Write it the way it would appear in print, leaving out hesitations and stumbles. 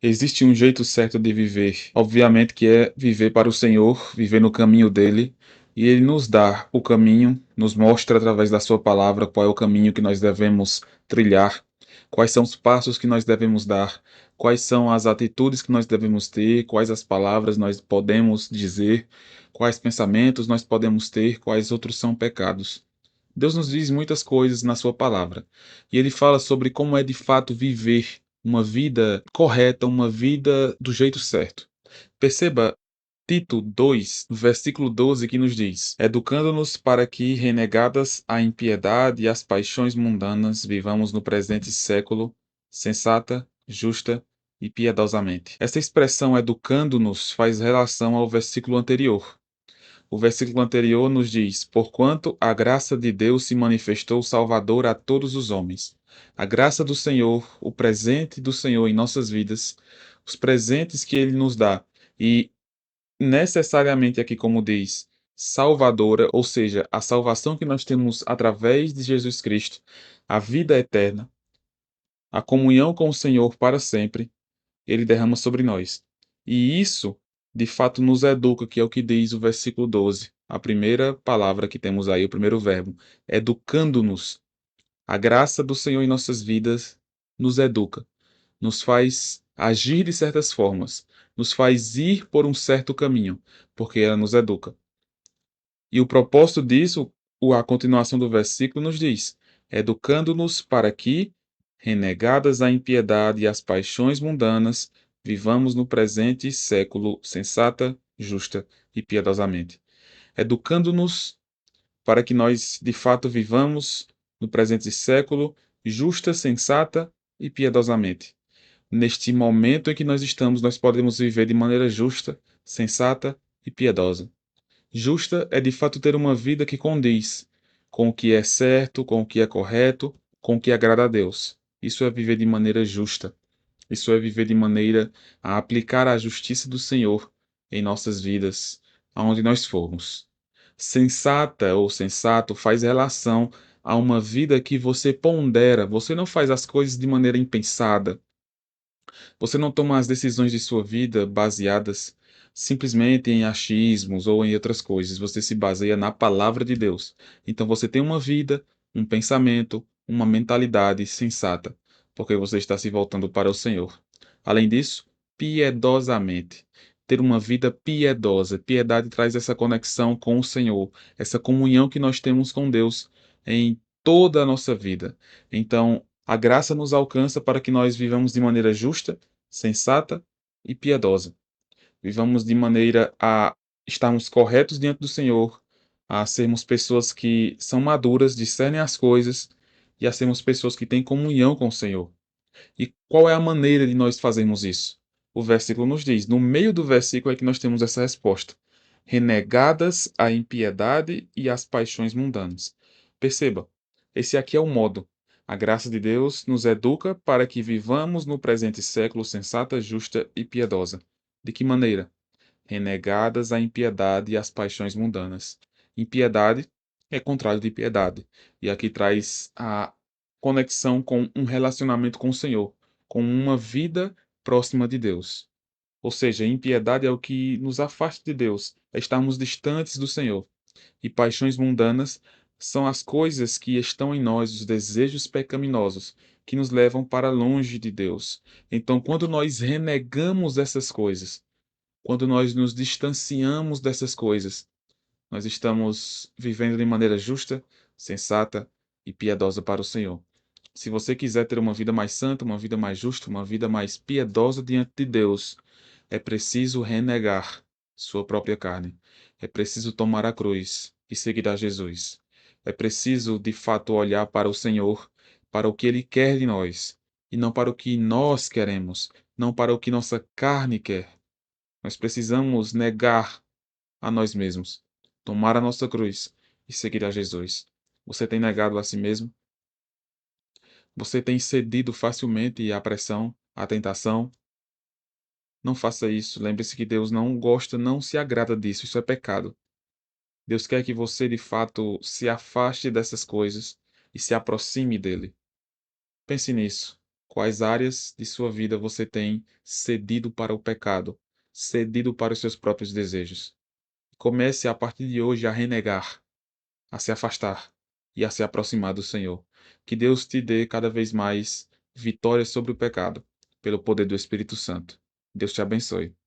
Existe um jeito certo de viver. Obviamente que é viver para o Senhor, viver no caminho dele, e ele nos dá o caminho, nos mostra através da sua palavra qual é o caminho que nós devemos trilhar, quais são os passos que nós devemos dar, quais são as atitudes que nós devemos ter, quais as palavras nós podemos dizer, quais pensamentos nós podemos ter, quais outros são pecados. Deus nos diz muitas coisas na sua palavra. E ele fala sobre como é de fato viver uma vida correta, uma vida do jeito certo. Perceba Tito 2, versículo 12, que nos diz: educando-nos para que, renegadas a impiedade e as paixões mundanas, vivamos no presente século sensata, justa e piedosamente. Essa expressão educando-nos faz relação ao versículo anterior. O versículo anterior nos diz: porquanto a graça de Deus se manifestou salvadora a todos os homens. A graça do Senhor, o presente do Senhor em nossas vidas, os presentes que ele nos dá, e necessariamente aqui, como diz, salvadora, ou seja, a salvação que nós temos através de Jesus Cristo, a vida eterna, a comunhão com o Senhor para sempre, ele derrama sobre nós. E isso, de fato, nos educa, que é o que diz o versículo 12. A primeira palavra que temos aí, o primeiro verbo, educando-nos. A graça do Senhor em nossas vidas nos educa, nos faz agir de certas formas, nos faz ir por um certo caminho, porque ela nos educa. E o propósito disso, a continuação do versículo nos diz: educando-nos para que, renegadas a impiedade e as paixões mundanas, vivamos no presente século sensata, justa e piedosamente. Educando-nos para que nós, de fato, vivamos no presente século justa, sensata e piedosamente. Neste momento em que nós estamos, nós podemos viver de maneira justa, sensata e piedosa. Justa é de fato ter uma vida que condiz com o que é certo, com o que é correto, com o que agrada a Deus. Isso é viver de maneira justa. Isso é viver de maneira a aplicar a justiça do Senhor em nossas vidas, aonde nós formos. Sensata ou sensato faz relação a uma vida que você pondera, você não faz as coisas de maneira impensada, você não toma as decisões de sua vida baseadas simplesmente em achismos ou em outras coisas. Você se baseia na palavra de Deus. Então você tem uma vida, um pensamento, uma mentalidade sensata, porque você está se voltando para o Senhor. Além disso, piedosamente. Ter uma vida piedosa. Piedade traz essa conexão com o Senhor, essa comunhão que nós temos com Deus em toda a nossa vida. Então, a graça nos alcança para que nós vivamos de maneira justa, sensata e piedosa. Vivamos de maneira a estarmos corretos diante do Senhor, a sermos pessoas que são maduras, discernem as coisas e a sermos pessoas que têm comunhão com o Senhor. E qual é a maneira de nós fazermos isso? O versículo nos diz, no meio do versículo é que nós temos essa resposta. Renegadas a impiedade e as paixões mundanas. Perceba, esse aqui é o modo. A graça de Deus nos educa para que vivamos no presente século sensata, justa e piedosa. De que maneira? Renegadas a impiedade e as paixões mundanas. Impiedade é contrário de piedade. E aqui traz a conexão com um relacionamento com o Senhor, com uma vida próxima de Deus. Ou seja, impiedade é o que nos afasta de Deus, é estarmos distantes do Senhor. E paixões mundanas são as coisas que estão em nós, os desejos pecaminosos, que nos levam para longe de Deus. Então, quando nós renegamos essas coisas, quando nós nos distanciamos dessas coisas, nós estamos vivendo de maneira justa, sensata e piedosa para o Senhor. Se você quiser ter uma vida mais santa, uma vida mais justa, uma vida mais piedosa diante de Deus, é preciso renegar sua própria carne. É preciso tomar a cruz e seguir a Jesus. É preciso, de fato, olhar para o Senhor, para o que Ele quer de nós, e não para o que nós queremos, não para o que nossa carne quer. Nós precisamos negar a nós mesmos, tomar a nossa cruz e seguir a Jesus. Você tem negado a si mesmo? Você tem cedido facilmente à pressão, à tentação? Não faça isso. Lembre-se que Deus não gosta, não se agrada disso. Isso é pecado. Deus quer que você, de fato, se afaste dessas coisas e se aproxime dele. Pense nisso. Quais áreas de sua vida você tem cedido para o pecado, cedido para os seus próprios desejos? Comece a partir de hoje a renegar, a se afastar e a se aproximar do Senhor. Que Deus te dê cada vez mais vitórias sobre o pecado, pelo poder do Espírito Santo. Deus te abençoe.